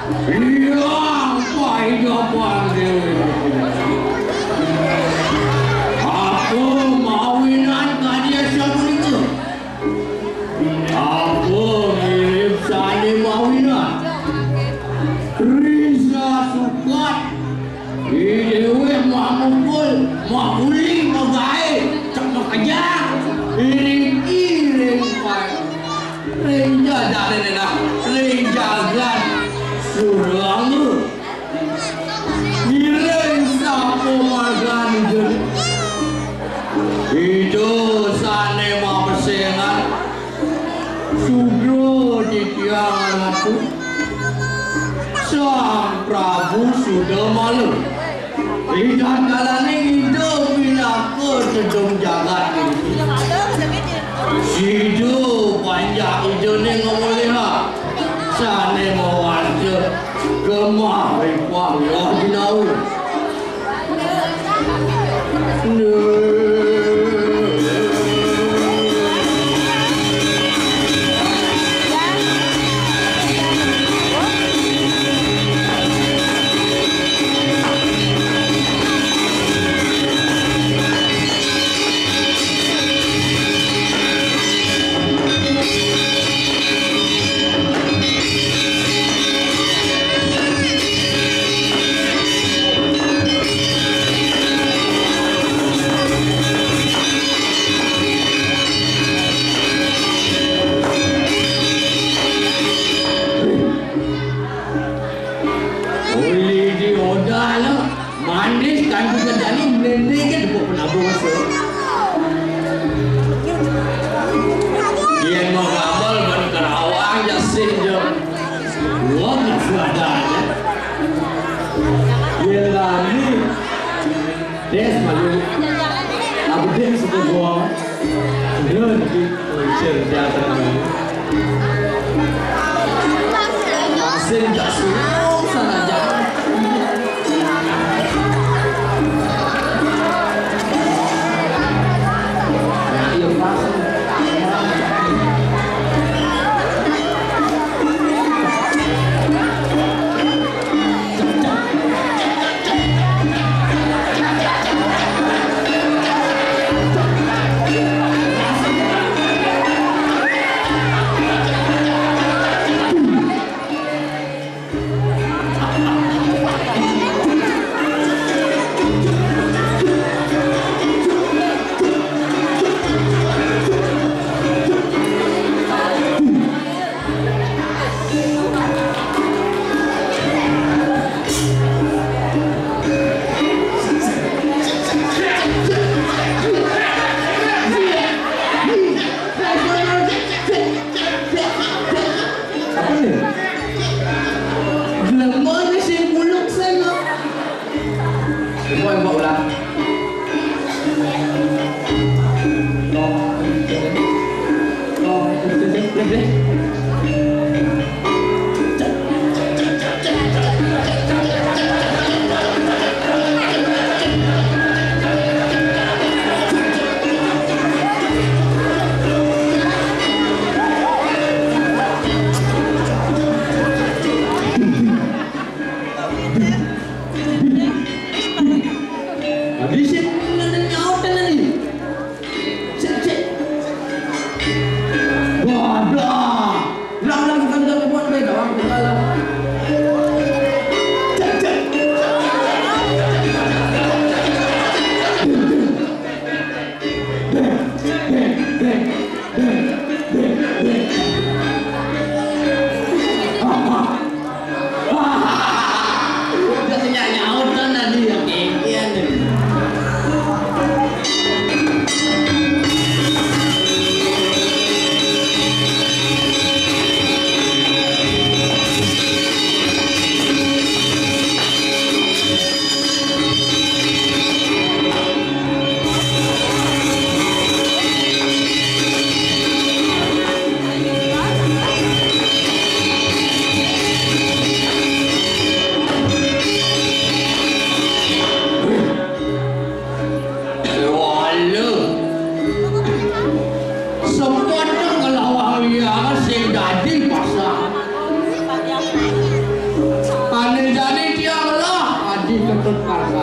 Iya, pahit-pahit dewe. Aku mawinan ka dia siapa itu? Aku mirip sani mawinan. Risa sukat. Dewe mamukul, makuling, magae, cak makajang. Iring-iring pak. Renja dari nena, renjagan. Surang tu. Iring sapu magan je. Itu sane mau persengan. Sugro di tiangan aku. Sang Prabu sudah malu. Lihat kalane hidup bila aku sedang jagat ini. Hidup panjang hidup ni ngomong lihat. Sana mau ada kemari panggil dinau.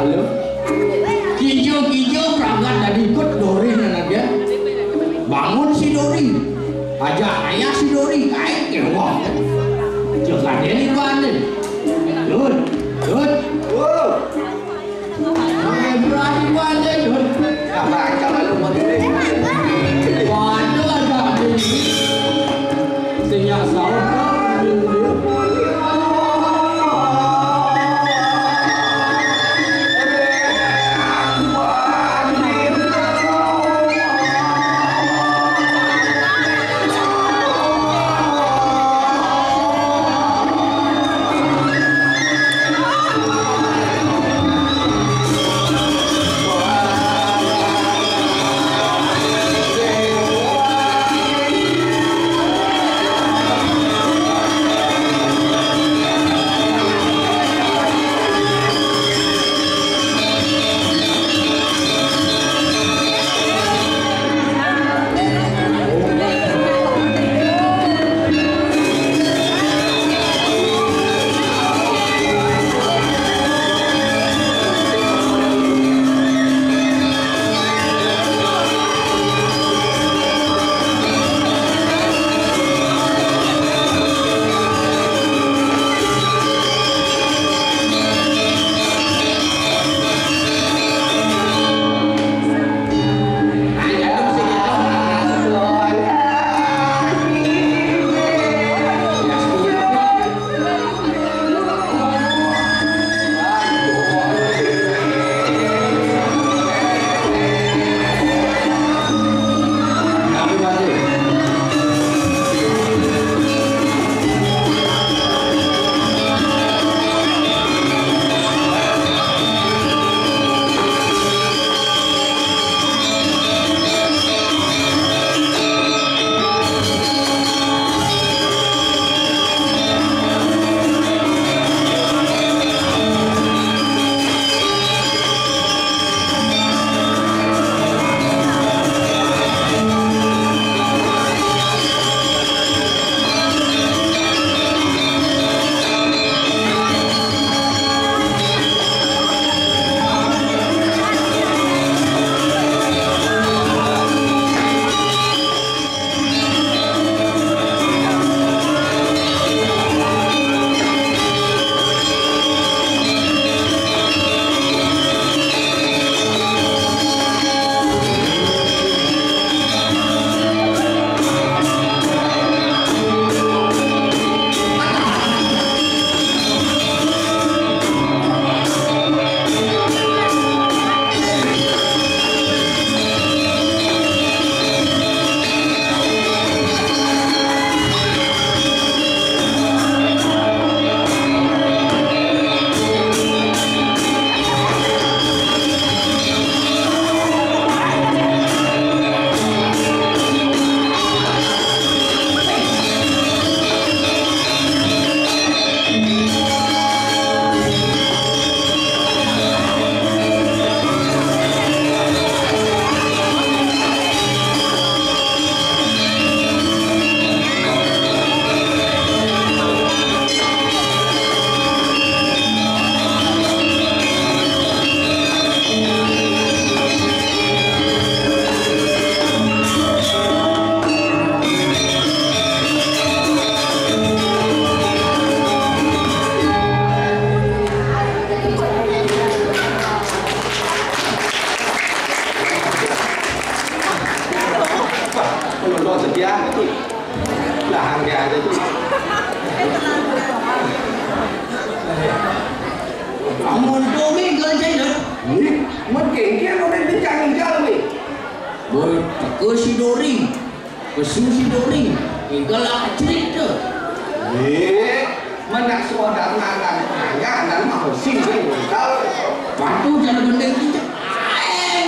Halo. Kijo perangkat dari ikut Dori anak dia. Bangun si Dori. Ajak ayah si Dori kain kewah. Jangan dia ni banding. Dud. Wow. Berani banding Dud. Jangan lu mau ini. Waduh agak ini. Sejak sahur Amun Tommy gan saya dah. Ni, makin kia kau dah bincang ni. Boy, ke si Dori. Kesu si Dori. Inggalah cerita. Mana semua dah ngangan hanya dan mau sing sing kau. Patu jangan gendeng kita.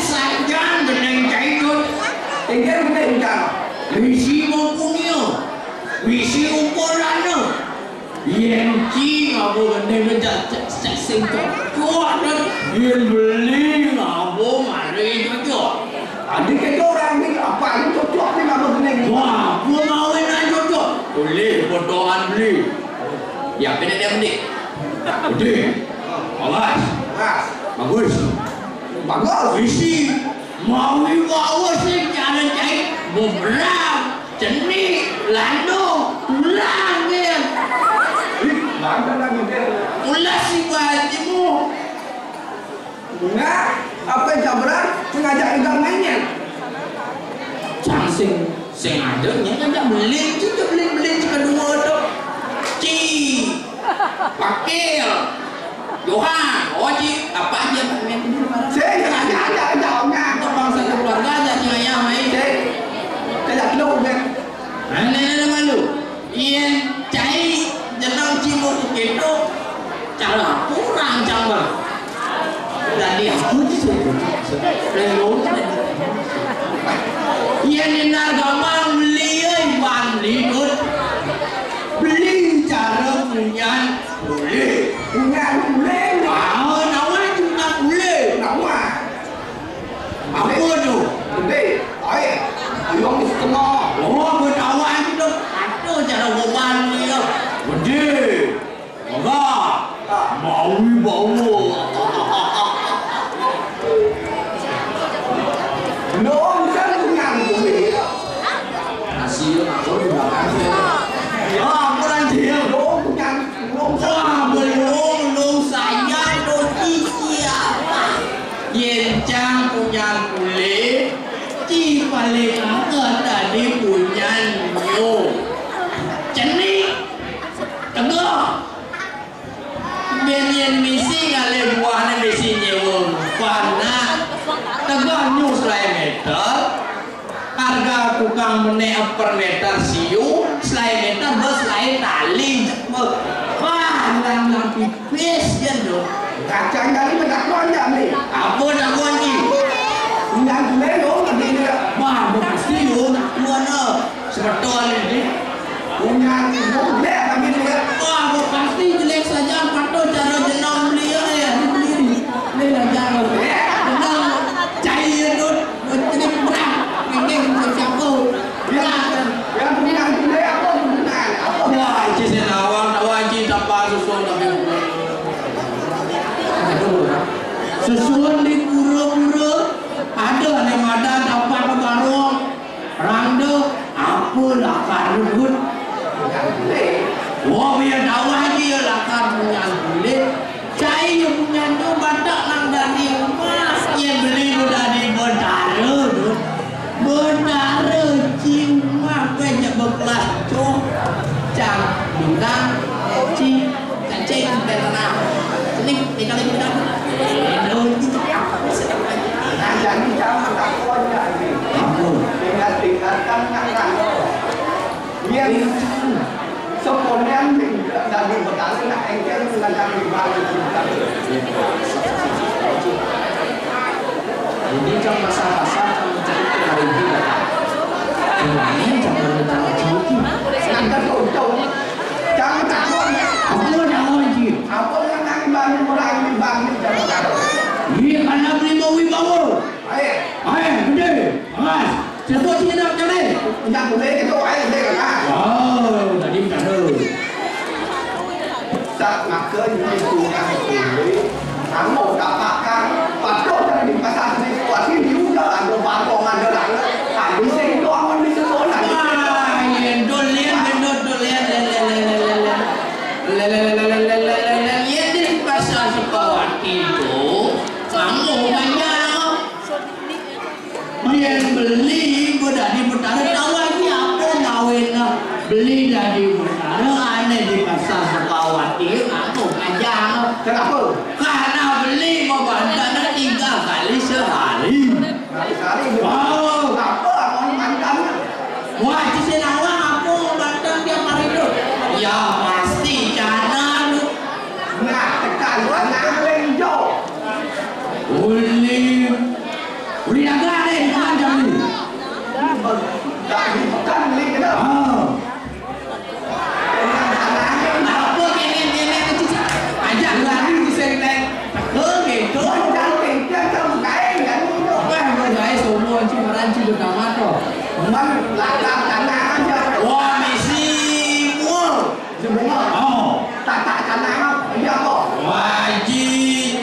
Saja gendeng cairut. Tinggal gendeng jam. Misi mempunyai. Misi umpulannya. Yang cing abu gendeng kerja sing kuat dan yang beli abu mari cocok. Adik kita orang ni apa ni cocok ni abu gendeng. Wah, gua mau nak cocok. Boleh berdoaan beli. Ya, kena dia beli. Beli. Awas. Bagus. Bagus. Isi mau bawa secara jahit beberapa jenis landung tulang dia. Bangga lagi dia. Ulas si bajimu. Nah, apa jabran mengajak ikan mainnya? Chẳng sing ada nya kan beli kedua tu. Ci. Pakil. Johan, Oji, apa aja main dulu marah. Saya ajak jauhnya. Untuk bangsa keluarga aja si ayah main. Saya dulu kan. Nenek malu. Ian cai jenang cimut itu cara kurang campur. Dan dia aku sih. Lalu Ian nenek gamang beli ban likut. Beli cara punya boleh. Punya boleh. Nawan juga boleh. Nawan. Apa tu? Boleh. Ayah. Ayam di setengah. Oh, bertawan itu ada cara beban dia. Gede. Enggak. Mau bawa. Belum kan punya boleh. Nasi aku di belakang dia. Ya, aku nanti. Belum punya. Belum. Wah, belum saya doji siapa? Yencang punya kulit. Ci paling angkat tadi punya nyo. Cenik. Tegak. Benyen misi kali buahnya misi nyewong. Karena tegak nyo selai meter. Harga tukang menek per meter siu. Selai meter berselai tali. Wah, lang pipis dia tu. Kacang kali mendakwaan jam ni. Apa nak kunci? Punya boleh loh nanti dia. Wah, pasti yo nak mana? Sebetulnya ni. Punya boleh lagi dia. Wah, pasti jelek saja patut cara jenang beli ya. Beli ni lah cara. Jenang cair tu, jadi berat. Ini siapa? Yang punya boleh apa punya? Apa? Wah, cik senawang, wajib dapat susun tapi. Susun di pura-pura ada ni ada dapat barang randa apalah karut. Wah, biar dakwah dia lah karut kulit. Cai yang punya tu batak nang dari emas yang beli dari bendara tu. Bendara cuma banyak berkelas tu. Cang bintang ci kancing tanah. Ini tinggal di bidang. Jadi jangan takut jadi. Tinggalkan nak. Biar sekolahnya dari petani nak engkel dengan di bawah kita. Ini jam pasar-pasar kamu cari hari ini lah. Ini jam berletak cuci. Nanti tutup. Jangan takut. Apa nak lagi? Apa yang nak bangun orang di bangun jangan takut. Ini karena beli mau wibawa. Ayo, Gede. Mas, sebut sini nak cari. yang boleh itu ayo deh kan. Wow, tadi tak ada. Tak maka ini kurang boleh. Kamu dapatkan patut dari pasar ini. Kuasi juga ada bangkong ada lagi. Habis itu aman di sekolah. Wah, yang dolian, ya di pasar sekolah itu, kamu banyak. Yang beli dari Betara tahu lagi apa kawin beli dari Betara aneh di pasar Sukawati kamu kajang. Kenapa? Karena beli mau bandar 3 kali sehari. Sekali. Wow. Apa aku mantan? Wah, di Senawang aku bandar tiap hari tu. Ya pasti cara lu. Nah, tekan anak lenjo. Uli agak deh macam ni. Tak bukan link itu. Apa kene kecil. Ajak lari di sini. Gitu. Jangan tinggal kamu kain kan itu. Wah, guys, semua cimaran cium nama tu. Man lakar tanah aja. Wah, misi mul. Semua. Oh, Tak tanah apa? Iya kok. wajib.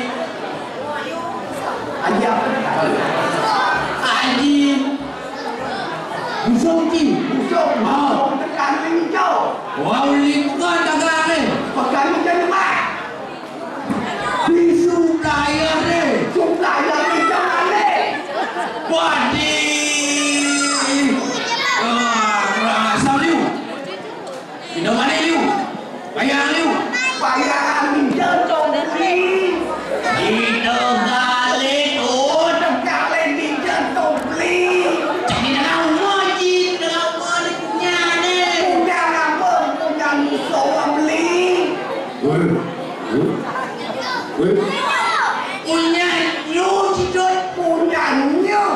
Punya you sidor. Punya nyu.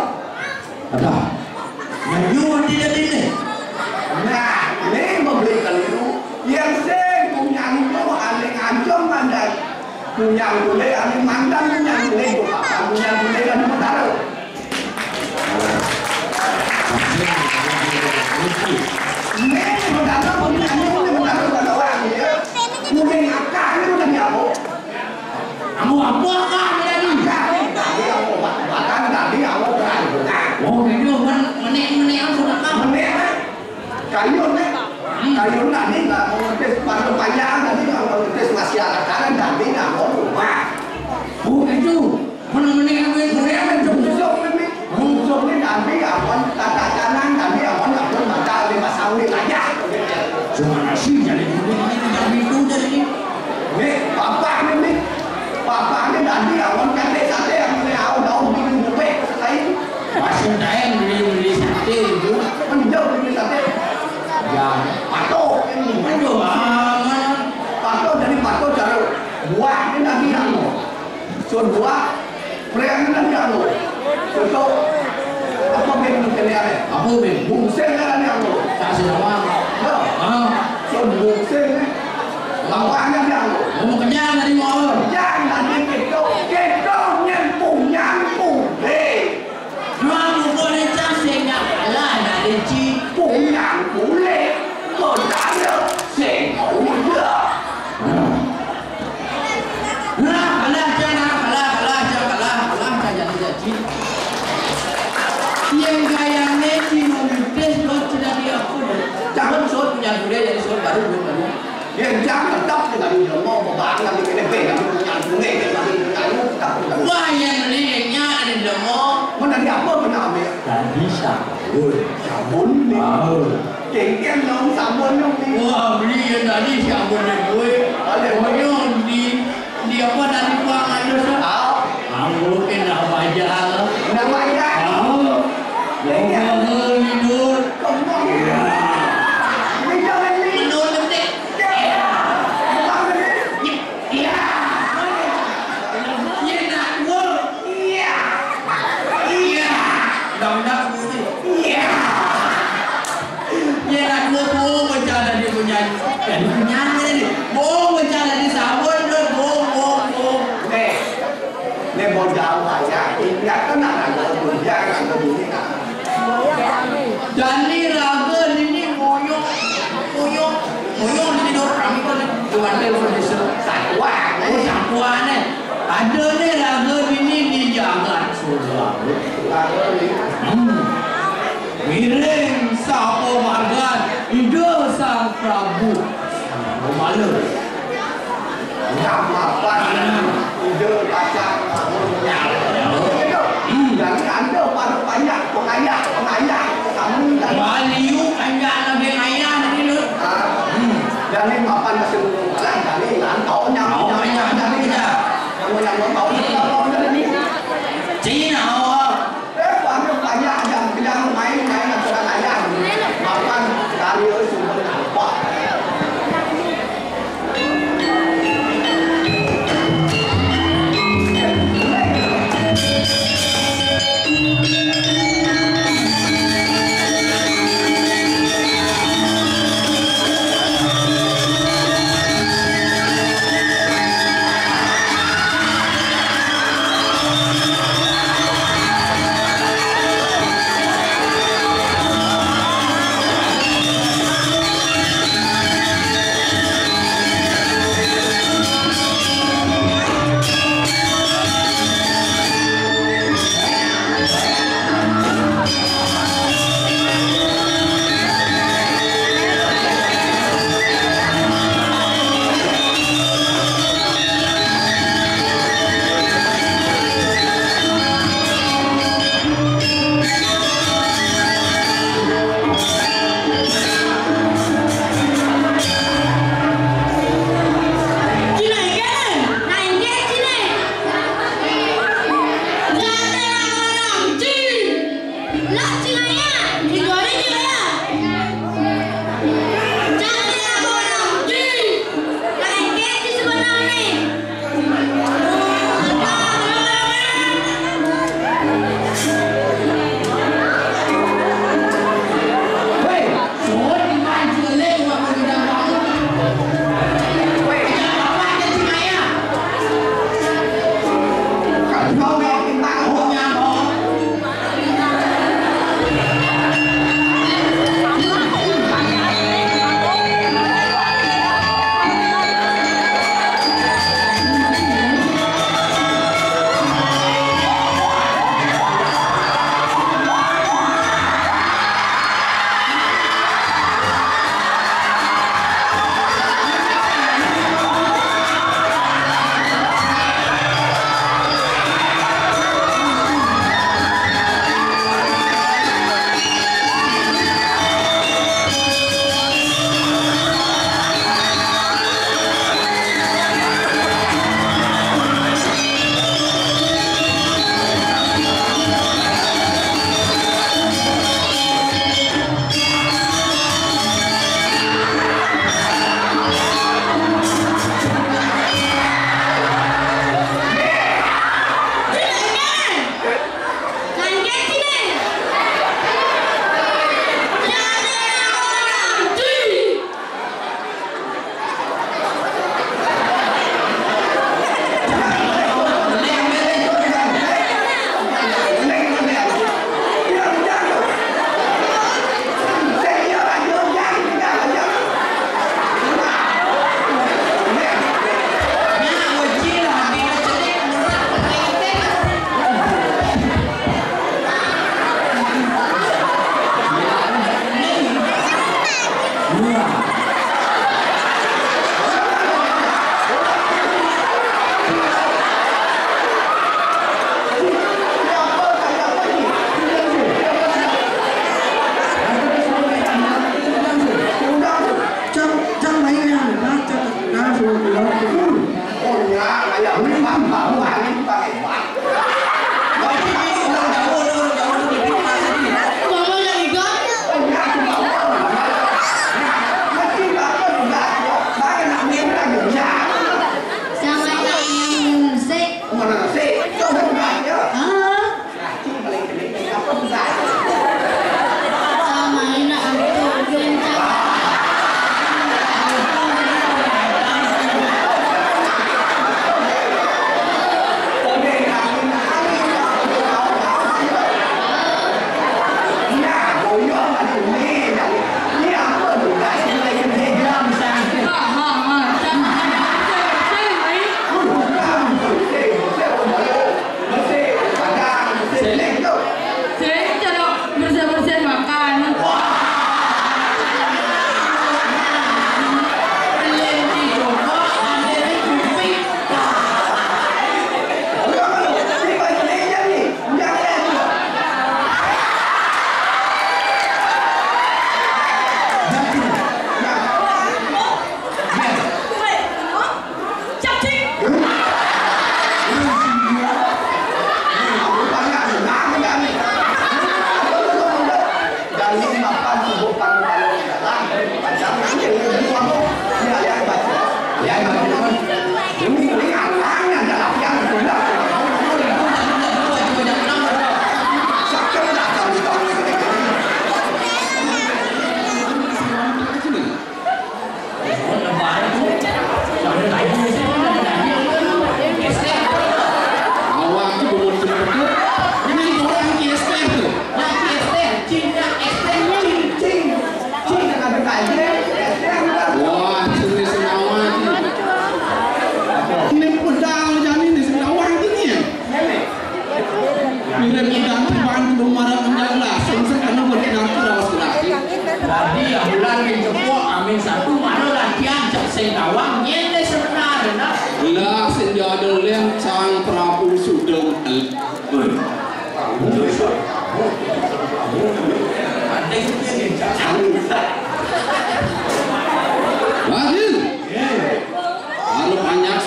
Ada. You tidak ini. Nah, ini memberikan itu yang saya punya nyu aneh ancam mandan. Punya boleh aneh mandan, punya boleh bukan, punya boleh kan taruh. Ini mendapat punya nyu, ini mendapat pada orang dia. Mungkin akak ini bukan apa. Kamu apa kah tadi? Tadi aku bahkan tadi aku berani. Oh, itu menek apa nak? Menek, kayu nih, kayu tadi nggak mau ngetes pada payah tadi nggak mau ngetes masyarakat tadi nggak mau rumah. Oh, itu menek apa itu? Menek apa jumsum ini? Jumsum ini tadi awan tata kanan tadi awan nggak pun baca lima sawit aja. Cuma nasi jadi itu jadi. Nih, bapak ini tadi awan kate sate yang ini awal daun bikin bubek selesai. Masih saya beli sate itu. Menjauh bikin sate. Ya, Patok ini. aduh, mana? Patok dari patok cara buah ini nanti anu. Soal buah, mereka ini nanti anu. Contoh apa yang kalian? Apa ben? Bungsen kan anu. Tak sedang. Ah, Soal bungsen ni, lawangnya dia anu. mau kenyang tadi mau. Jangan nanti kita nyempung. Hei, Kamu boleh cari yang kalah dari cipu. nyempung le, kau tak ada sengkau dia. Kalah jadi. Yang kaya nanti membuat slot sudah diaku. Jangan slot punya gede jadi slot baru. Yang jangan tak dengan dia mau membahas nanti kena beda punya bunga nanti tak. Wah yang lainnya ada demo. Mana dia apa kena ambil? Tadi sabun. Sabun ni. Kengkeng dong sabun dong ni. Wah beli yang tadi siapa yang gue? Pokoknya di apa dari uang aja sah. Tahu? Kamu kena bayar. Nama dia. Tahu? Jangan tidur. Kembang. Ni jangan ni. Menurut detik. Kembang ni. Iya. Iya nak gue. Iya. Iya. Dah gue. Iya. Iya nak gue bohong bercanda dia punya. Kan punya ni. Bohong bercanda di sabun tu. Bohong. Ni modal aja. Ingat kena ada kerja kan begini kan. Dan ni raga ni moyong tidur kami tu ni cuma telefon di Wah, oh sampuan ni ada ni raga ni dijaga surga miring sapo margan ide sang Prabu malu nama apa? Ide pasang. Jadi anda pada banyak pengayah. Kami dan Baliu kanjak lagi ayah ni lu jadi mapan masih bulan jadi lantaunya jadi yang tahu jadi ni Cina awak kami banyak yang main dengan ayah mapan dari sumber nampak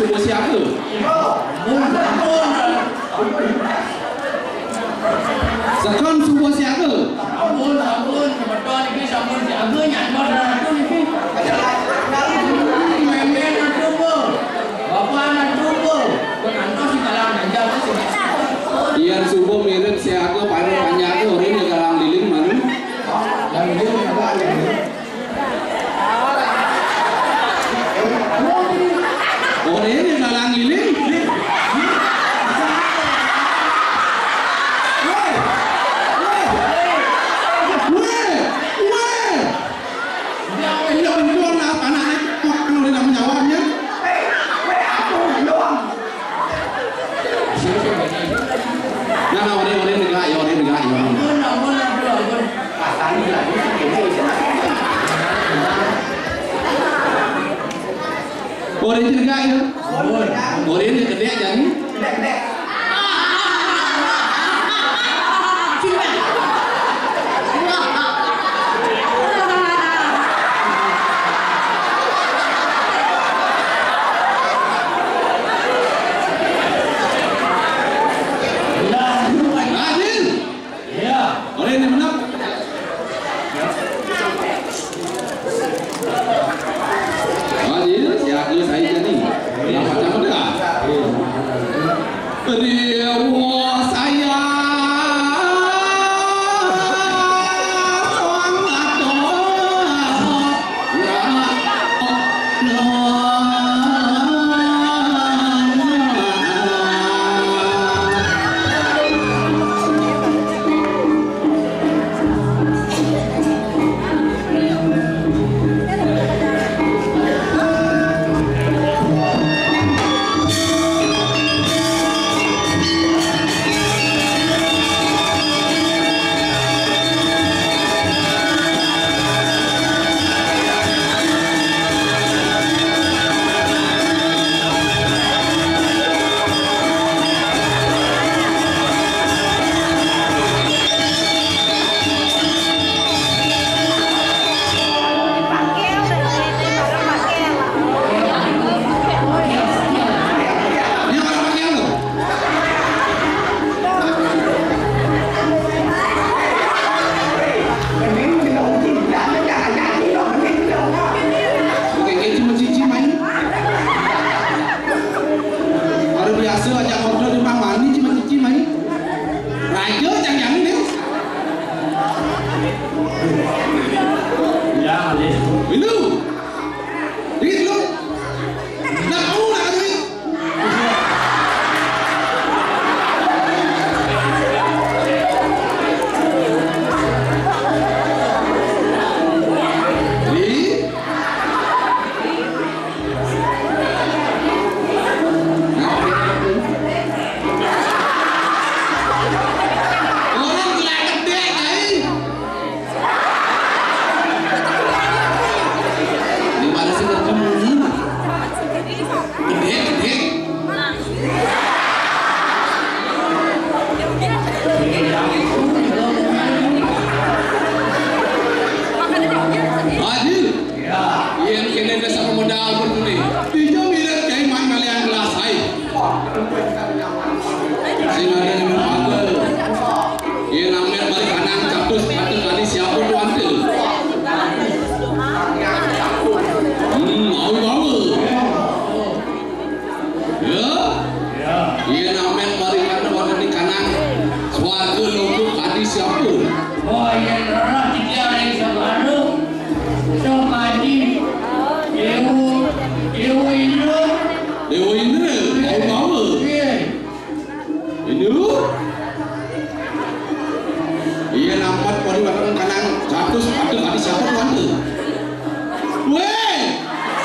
subuh siapa? Sakon subuh siapa? Sabun, betul ini sabun siaga nyanyi ratu ini. Memen ratu bapak ratu penanto si kalang nanja sih. Iyan subuh mirip siapa pada panjang itu hari ini kalang liling mana? Yang dia enggak ada. Oh ini kalang liling? Orang itu enggak ya? Orang itu gede jadi? Gede. Adil. Ya. Orang ini menang. Adil, siapa saya jadi? Yang macam mana? Dewa saya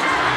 sangat ya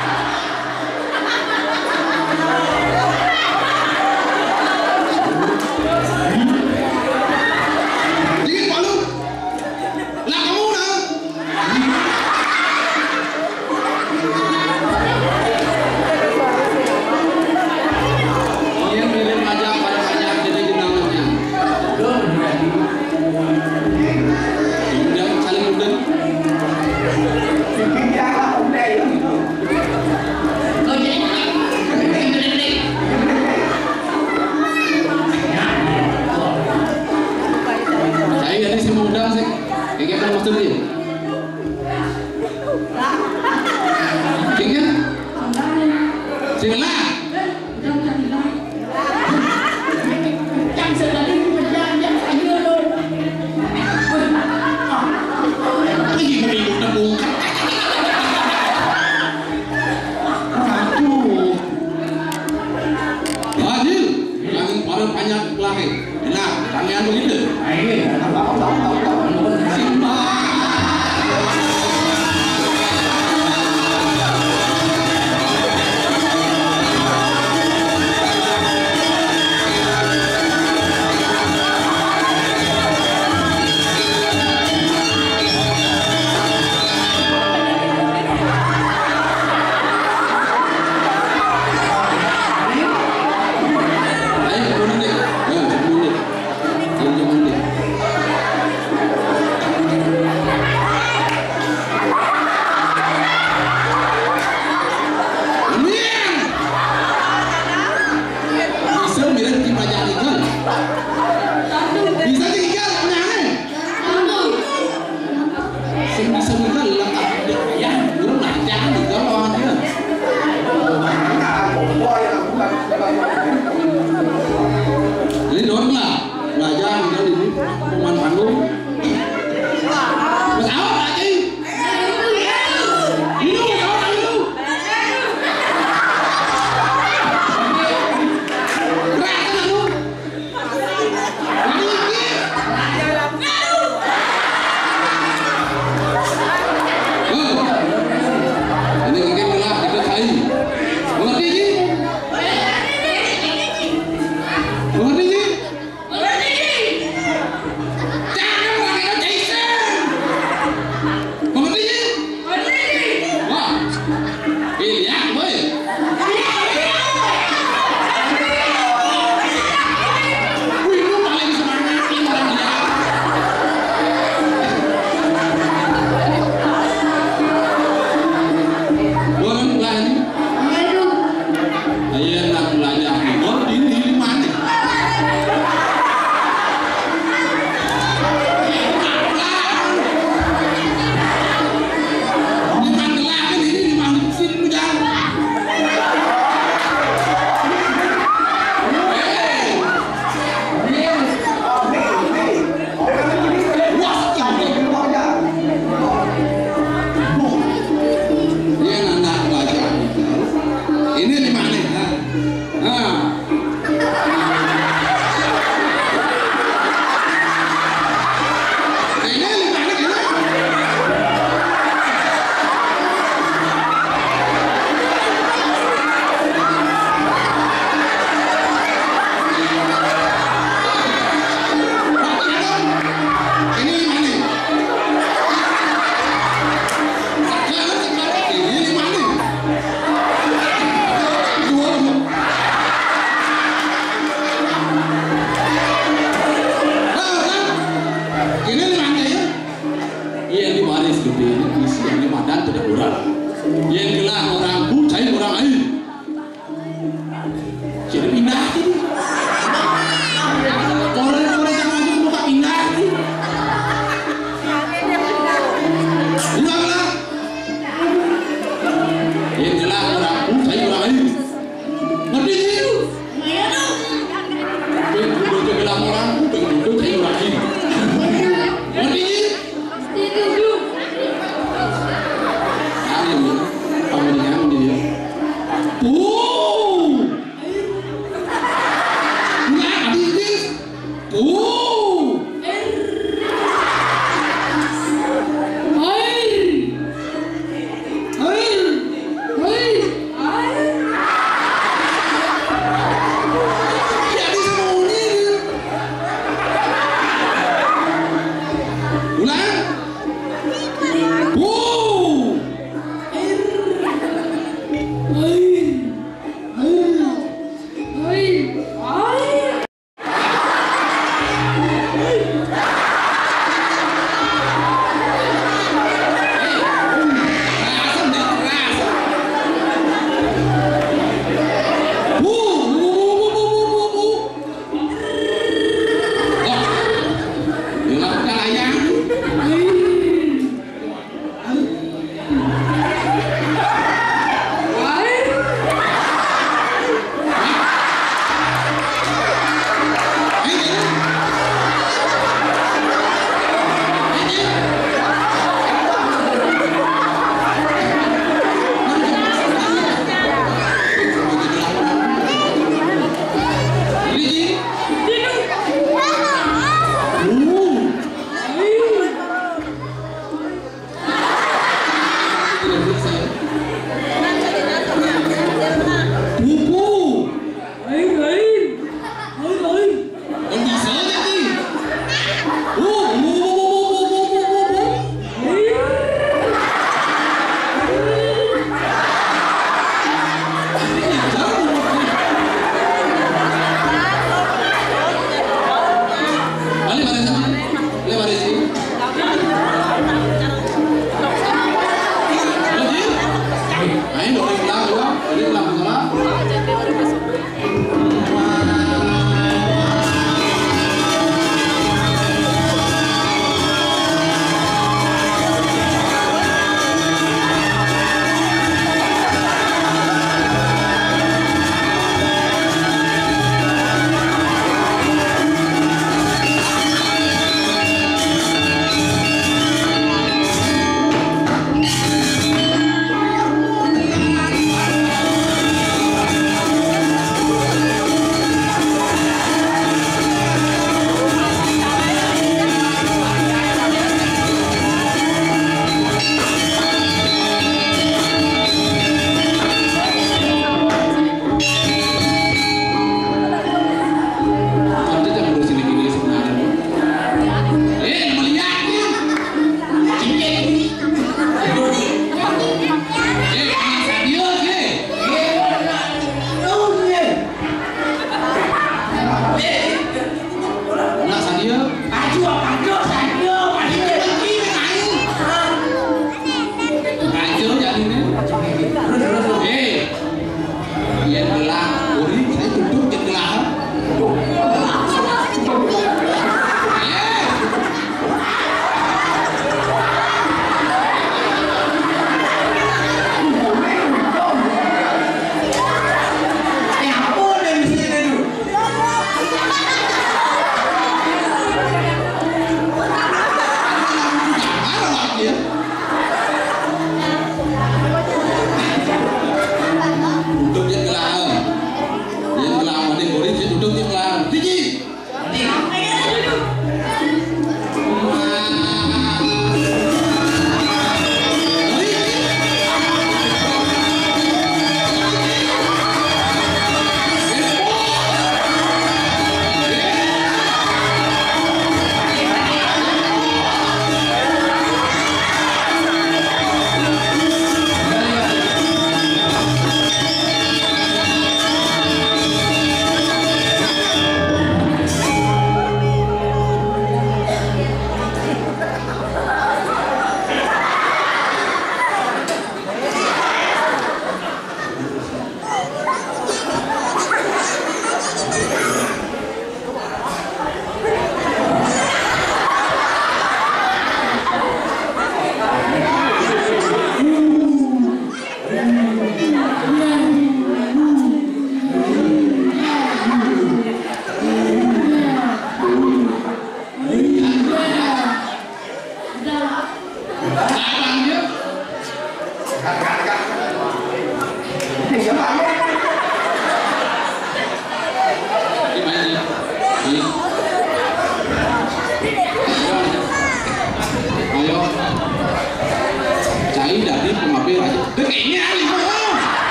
bareng banyak lagi. Enak, tangan begitu. Ini Simba.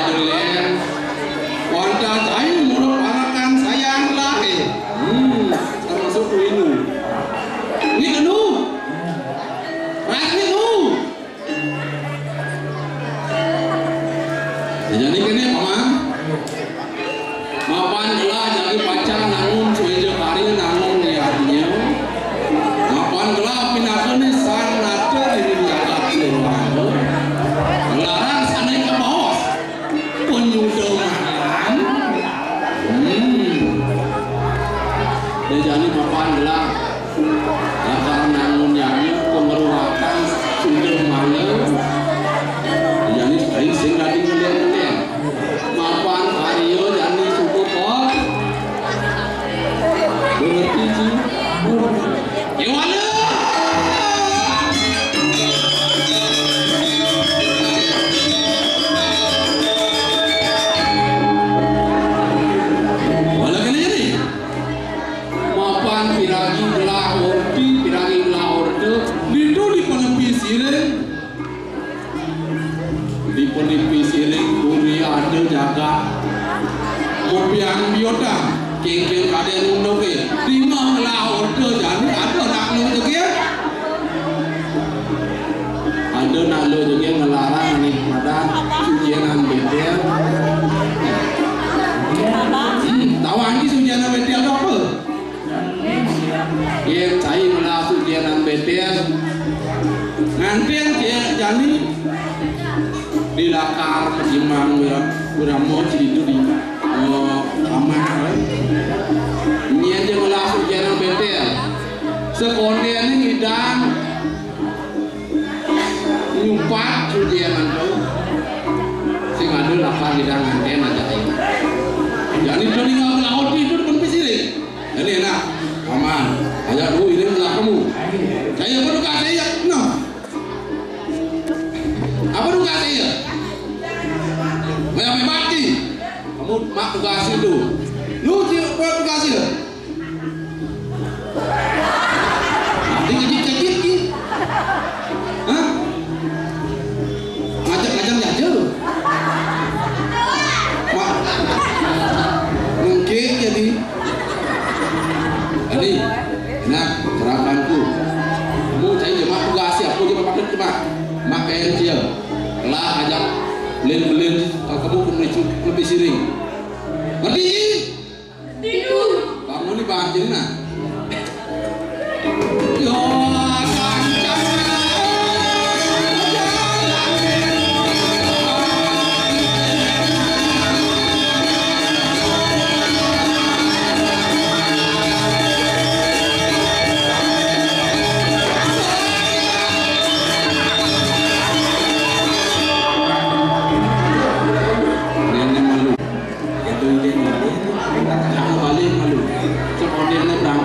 delen wanda saya merupakan sayang lahir termasuk ini anu rakyat nu jadi kene paman mapan gelah jadi pacar nangun suejo kari nangun niatnya mapan gelah pinakene sang nate di jagat selalu larang sana ke bawah penyudoman jadi mapan gelah larang nangun nyanyi pengeruakan sudah malam jadi baik sing tadi ngeliat mapan Aryo jadi suku kok berarti sih gimana walaupun ini mapan piragi belah ordi piragi belah orde itu di penepisirin di penepisirin bumi ada jaga kopian biota kengkeng ada nunduk di mana orde jadi ada nak nunduk ya ada nak nunduk yang melarang nih pada sucianan betel tahu ni sucianan betel apa dia cai melah sucianan betel ngantian dia jadi dilakar imam beramo itu di kamar ini aja melah sucianan betel sekonden ini hidang nyumpat sucianan tu sing ada lakar hidang ngantian aja jadi itu tinggal melaut itu pun pesirik jadi enak aman ajak dulu ini melah kamu saya perlu kasih ya no apa duga saya banyak mati kamu mak tugas itu lu buat tugas itu nanti kejit-kejit ki hah ngajak-ngajak aja mak mungkin jadi enak terapanku kamu saya jemaah tugas aku jemaah pakai cuma makan dia lah ajak belen kamu pun lebih sering ngerti tidur kamu ni bahan jadi nak yo balik malu sekolah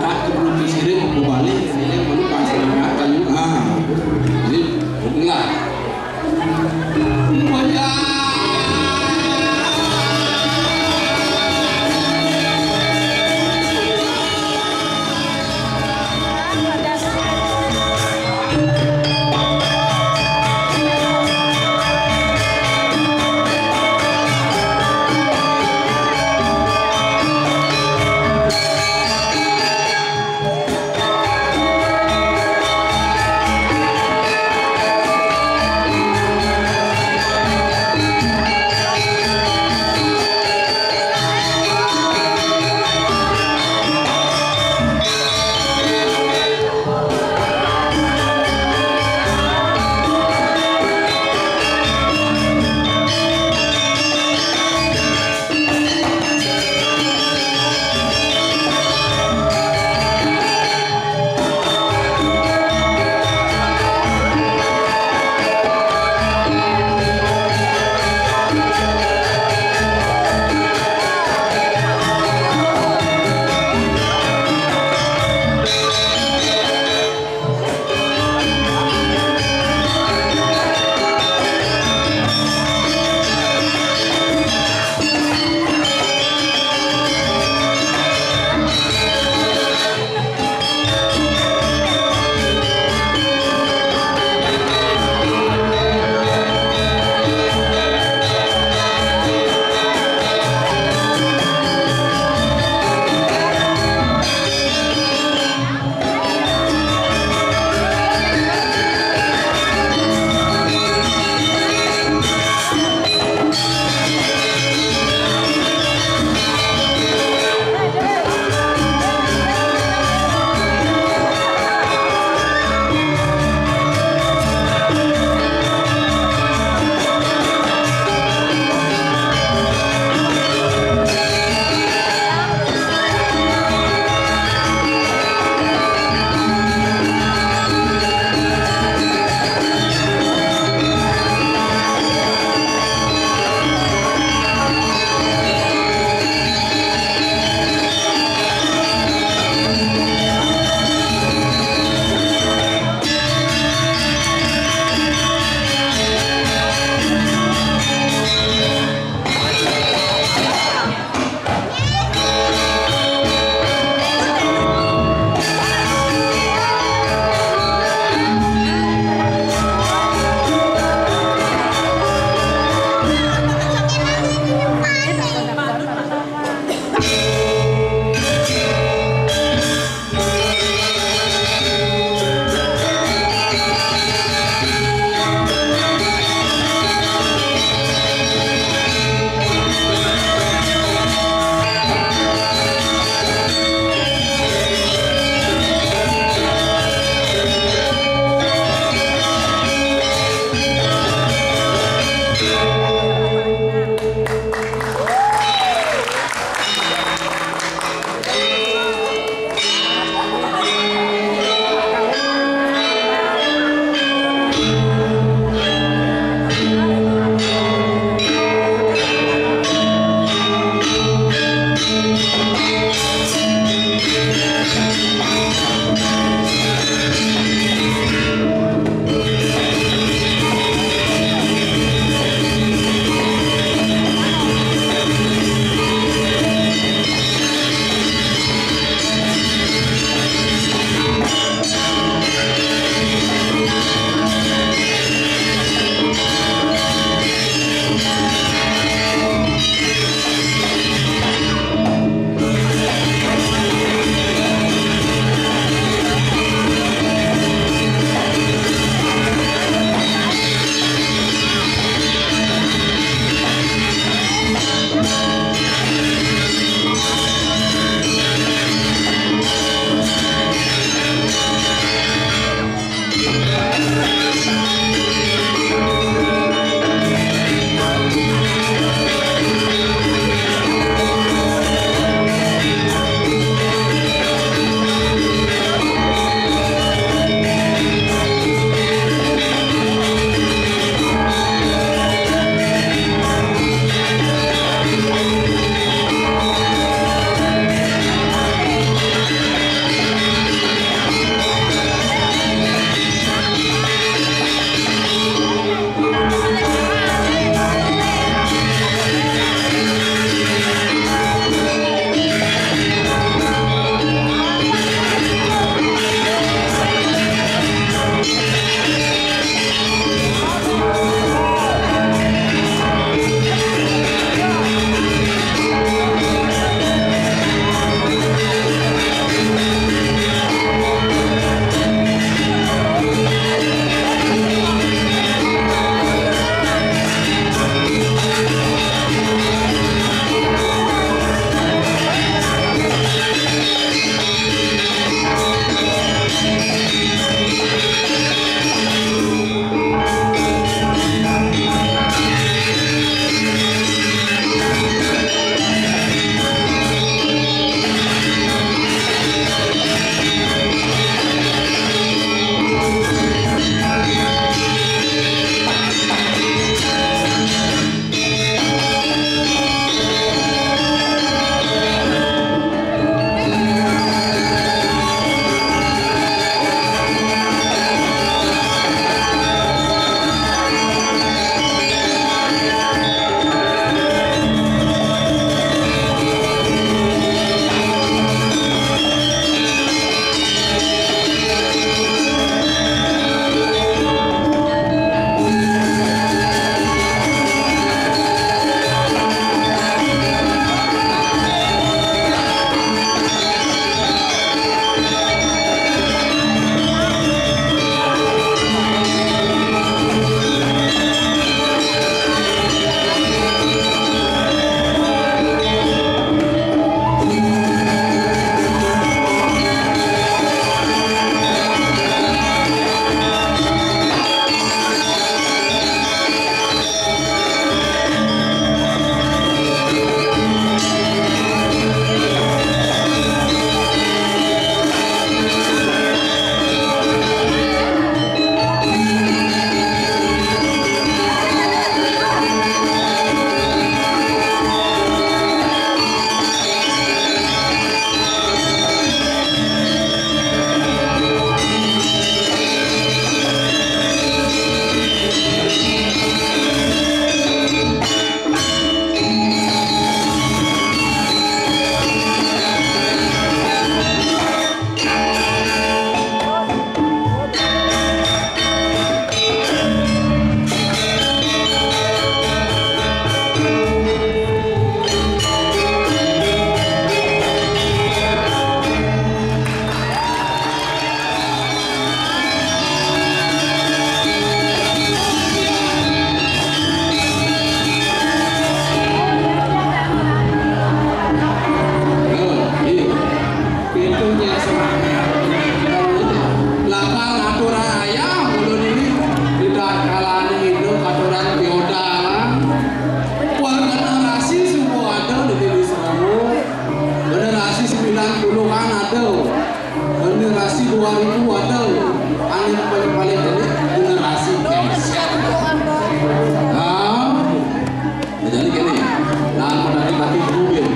bati kemudian.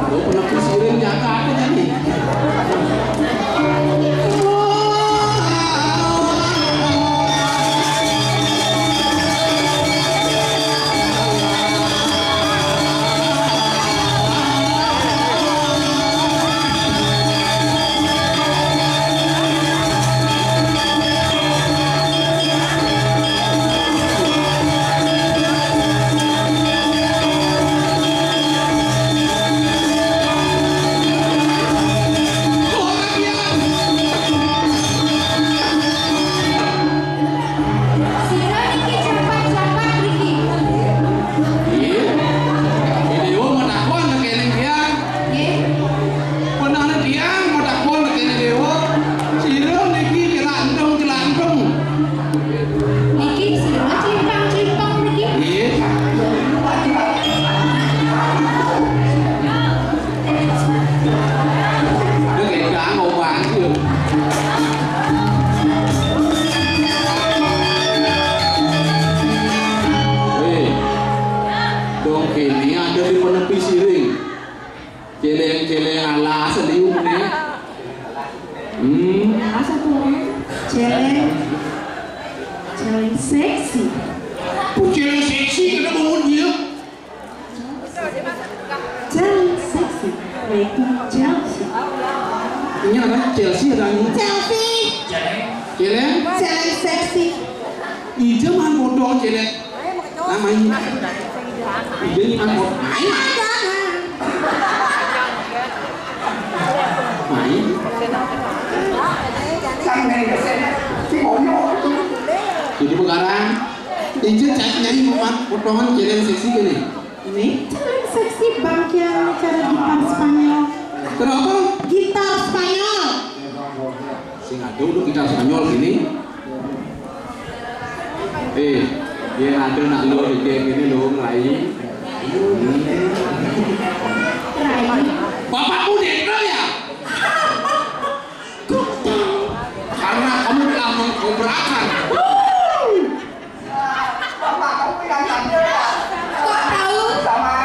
Lo pernah kesirin jaka apa tadi? Celeng seksi. Celeng seksi kena bangun dia. Celeng seksi. Itu Chelsea. Ini ada Chelsea ada ini. Chelsea. Celeng. Celeng seksi. Ije mah bodong celeng. Namanya. Ije ni mah bodong. Main. Jadi sekarang Ije nyanyi potongan celeng seksi gini. Ini celeng seksi bangkian cara gitar Spanyol. Kenapa? Gitar Spanyol. Sing ada udah gitar Spanyol gini. Dia ada nak lo gini lo ngelayu. Bapakmu dekro ya? Karena kamu telah mengkobrakan. Bapak kamu yang tanya ya? Kok tahu? Sama.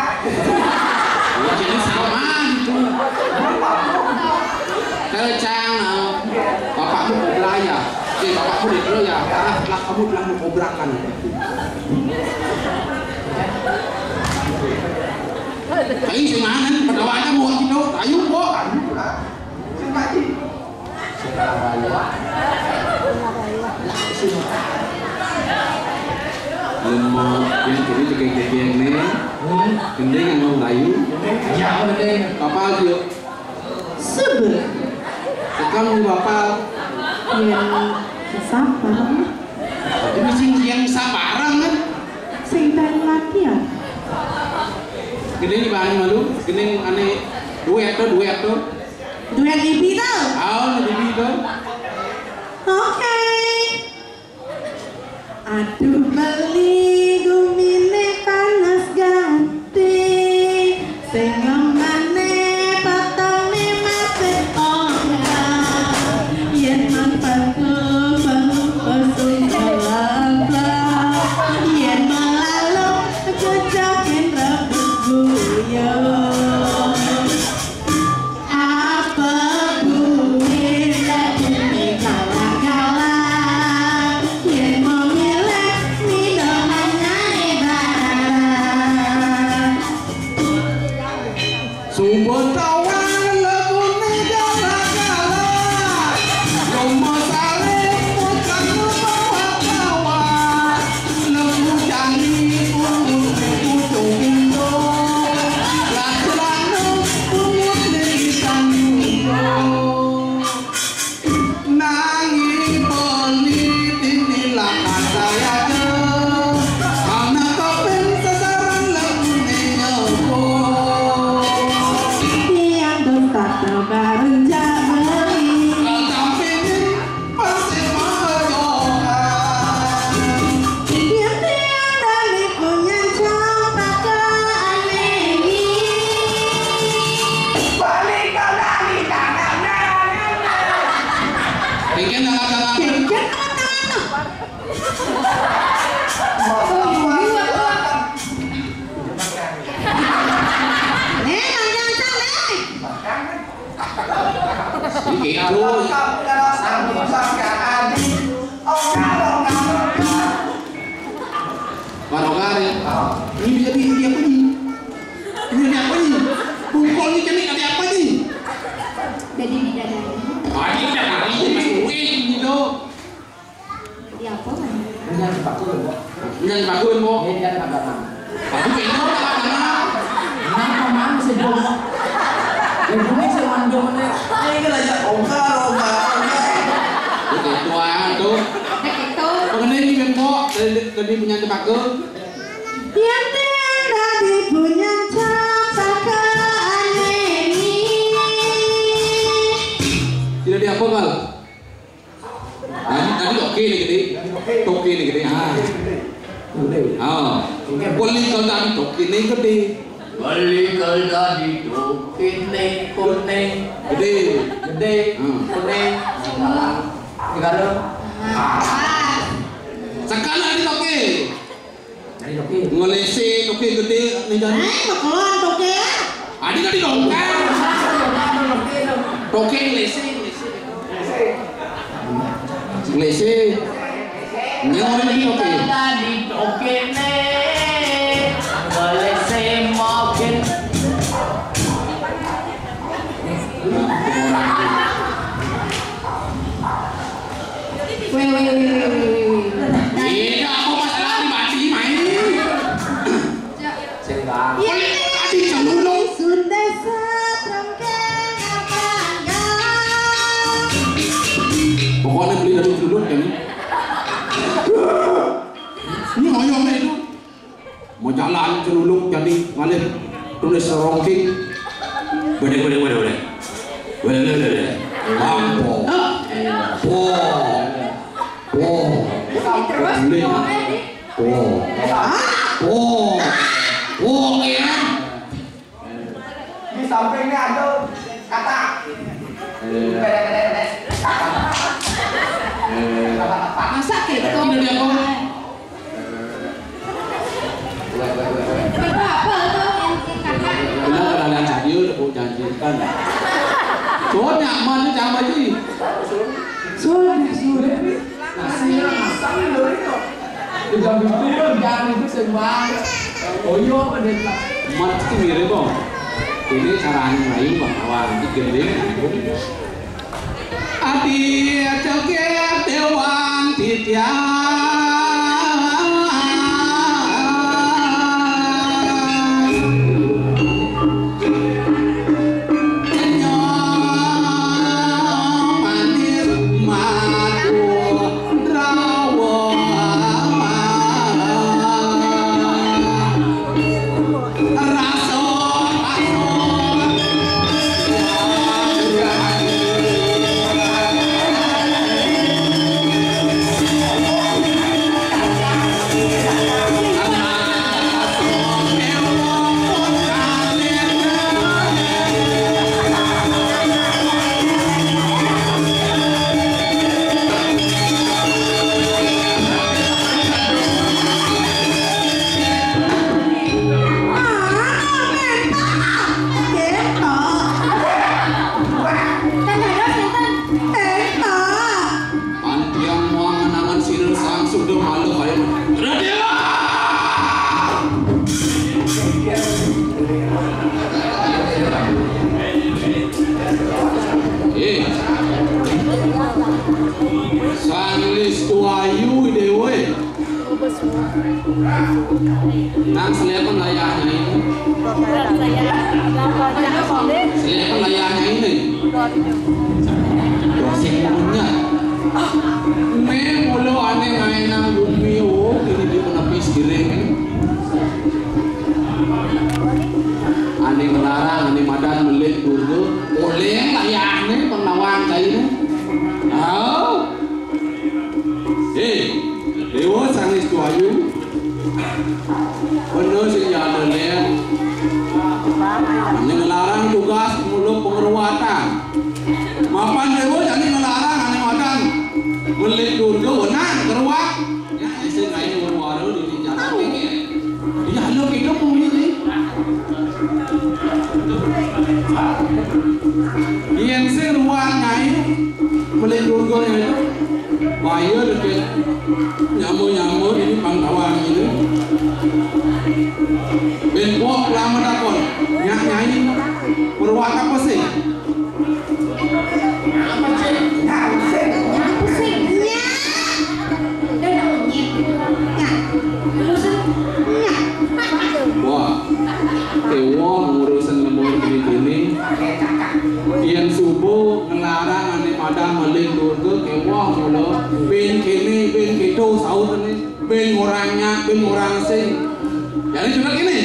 Ya jadi sama gitu. Kecang, bapakmu kobra ya? Bapakmu dekro ya? Karena telah kamu telah mengkobrakan. Ayo si mana? Pendawanya buat kita, ayo kok. Lemot, yang kiri cekek-cekek ni, gendeng yang mau layu. Ya, gendeng. Kapal dia. Sebel. Sekarang bapak Yang sabar. ini sing yang sabarang kan? Sing tadi latihan. Gendeng di bahan malu, gendeng aneh duet tu. Duet ibi tau? Lebih tu. Oke. Aduh beli gumine panas ganti, sengomane potone masih orang, yen manfaatku bangun kosong kelapa, yen melalu kejakin rambut guyon. Apa gue lagi kalah-kalah, yen memilih minuman ibarat. Kalau kamu adalah sang pusaka adik, orang Barogar ya. Ini jadi dia apa nih? Ini apa nih? Bungkol ni kami ada apa nih? Jadi bidadari. Ini udah kali masuk gitu. Jadi apa kan? Jangan dipakul. Jangan bagus mo. Jangan apa-apa. Aku pengen Kenapa mana sih dong? Yang bumi semandung ni. Ini kan aja ongkar. Oke, tuan tuh. Itu Mengenai ini memang tadi punya tembakau. yang tadi punya capakan ini. Tidak di apa mal? Tadi oke nih gede. Oke nih gede. Boleh kalau tadi oke nih gede. Balik ke tadi tu kuning. Gede. Kuning. Negara. Sekarang di oke. Dari oke. Ngelese oke gede nih jadi. Makelan toke. Adi tadi dongkar. Oke lese. Lese. Nyawa lagi oke. Tadi oke ne. Boleh semakin. Wih. Iya, aku masalah pribadi main. Senggang. Boleh tadi celulung. Sudah setrongkeng apa Pokoknya beli dari celulung kan. Ini ngoyong deh itu. Mau jalan celulung jadi ngalir tulis rongking. Boleh. Mampu. Ya. Di sampingnya ada kata. Masa gitu? Ini dia apa? Berapa tuh yang kakak? Benar kalian saya udah janjikan. Soalnya mana jangan baju. Sudah. Nasinya masak dulu itu. Jangan itu jangan itu sembang. Oyo apa deh? Mat itu mirip kok. Ini caranya lain bahwa gede. Adi joget dewang Sanglis tuayu dewe. Nang selepan layarnya ini. Selepan layarnya ini. Dosen punya. Me mulu aneh ngain nang bumi ini di penepis giring. Aneh ngelarang, aneh madan melit dulu. Oleh layarnya penawang kayak ini. Dewa sangis tuayu bener sih jalan ya ngelarang tugas muluk pengeruatan mapan dewa jadi ngelarang aneh makan melit dulu wenang keruat ya isi kain waru di jalan ini iya lo Yang sing ruang nyai melindungi itu bahaya dekat nyamuk ini pangkawan ini. Benpok lama takon nyai berwak apa sih? Wah, kewong ngurusin lemur gini yang subuh ngelarang ane pada melindungi ke kewong mulu ben kini ben gitu saut ini ben orang sing jadi juga gini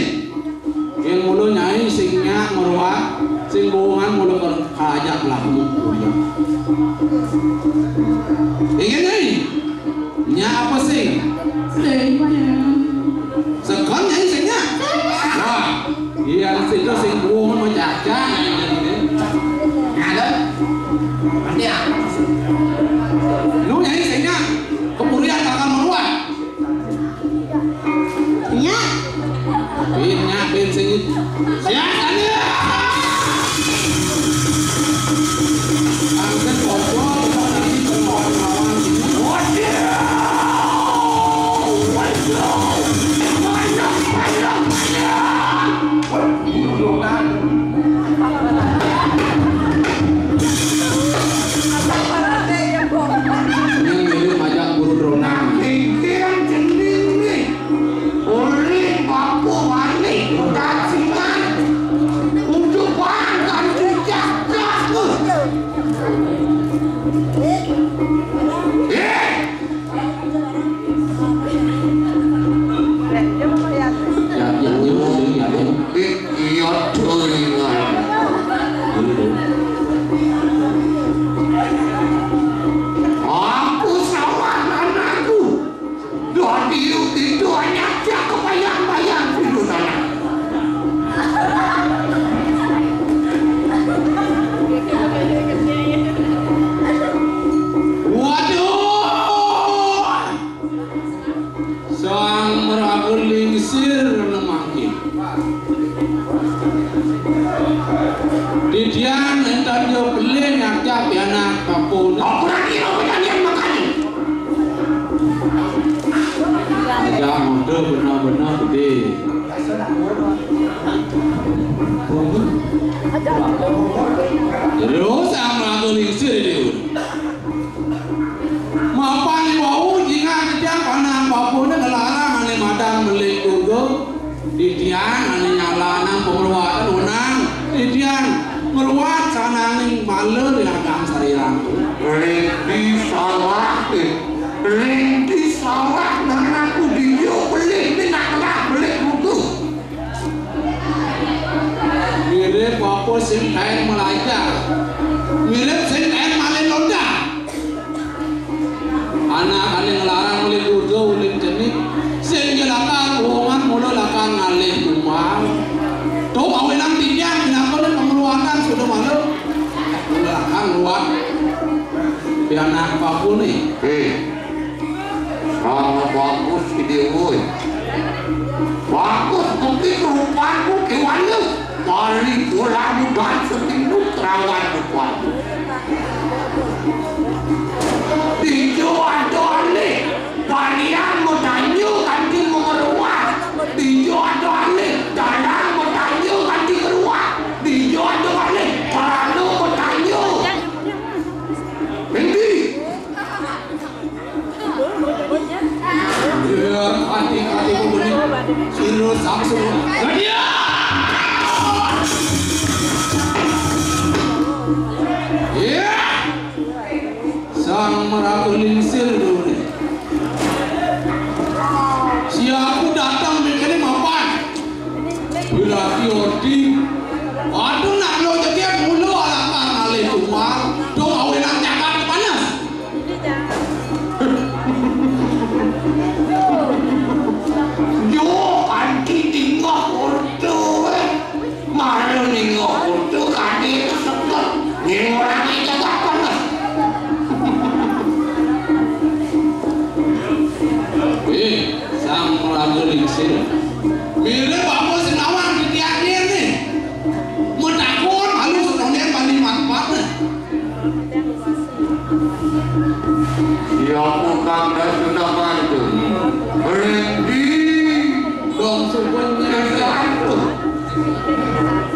yang mulu nyai singnya meruak sing bohongan mulu kajak lah ingin nih nya apa sih sekon nyai singnya wah iya situ sing bohongan mau cacah ada nanti ya lu nyai singnya kemudian akan meruak nya bin sing siapa dia angkat bobol nanti berlawan benar-benar gede. Terus sama tulis itu. Mapan wau jika kejang panang papun ngelarang ane madang beli tunggu didian ane nyalanan pengeluaran unang didian meruat sanang malu dilagang sarirang Rinti salah dan aku dia beli minaklah beli buku mirip apa sing kain melajak mirip sing kain malin londa anak ane ngelarang beli buku ulit jenik sing jelakan bohongan mulu lakan ngalih rumah tuh awenang tidian minakon pengeluaran sudah malu lakan luar anak apapun nih sangat bagus ide woi bagus begitu rupaku kewannya paling golamu dan setinduk terawan rupaku dijual nih panian mau tanyu kanti mengeruak dijual nih dalam mau tanyu kanti keruak dijual nih parano mau tanyu ya hati-hati begini siro samsu dia ya sang meraku lingsir dulu siapa datang begini mapan bila diodi aduh nak lo jadi mulu alakan alih rumah dong awenan cakap panas malu nengok untuk kaki sekut nengok orang itu tak panas sang meragu lingsir mirip apa senawang di tiap dia nih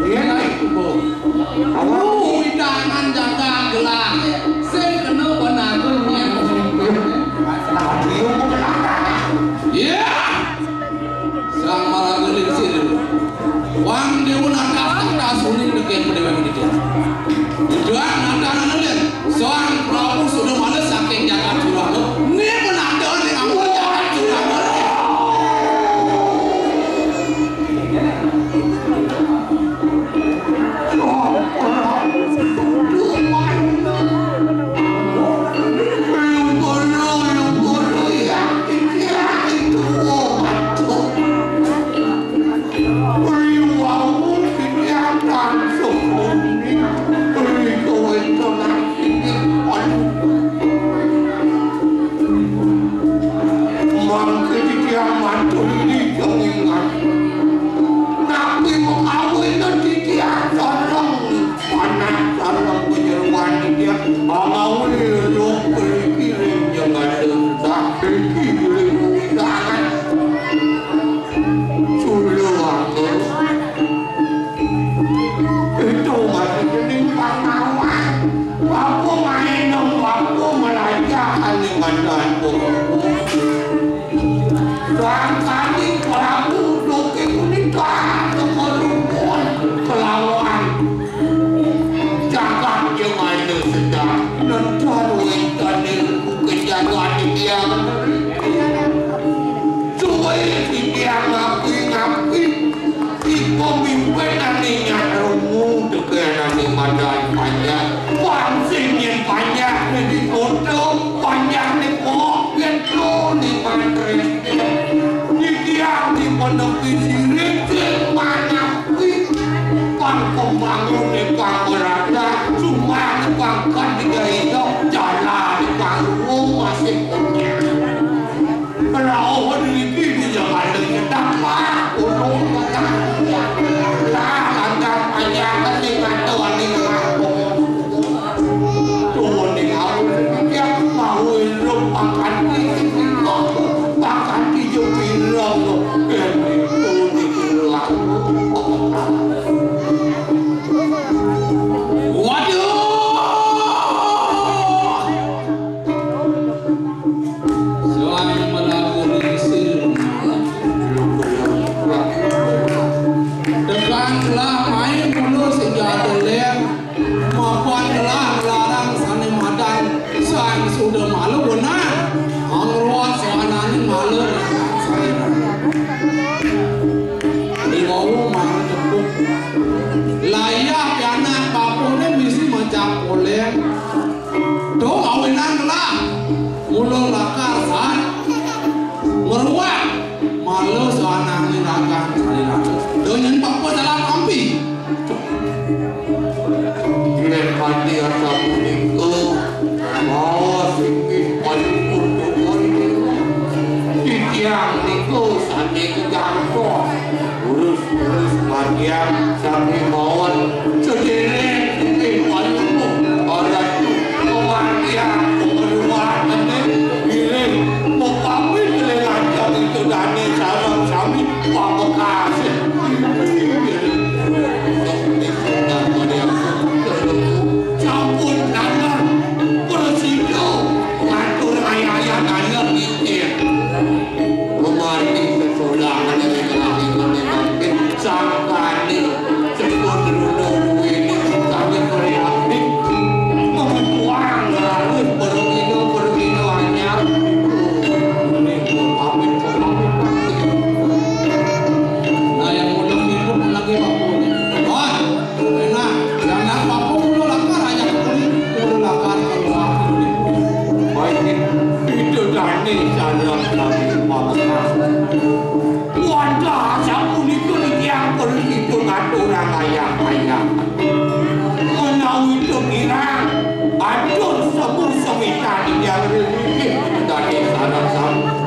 Iya nih. Widangan jaga gelang. Sen kena benagernya. Ya. Sang malah gelincir. Wang dewa nada suling deken dewa kita. Tujuan nada lihat. Seorang Prabu sudah malas saking jaga curang. Ini menada ni kamu jaga curang.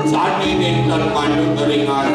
Saat ini dan pandu teringat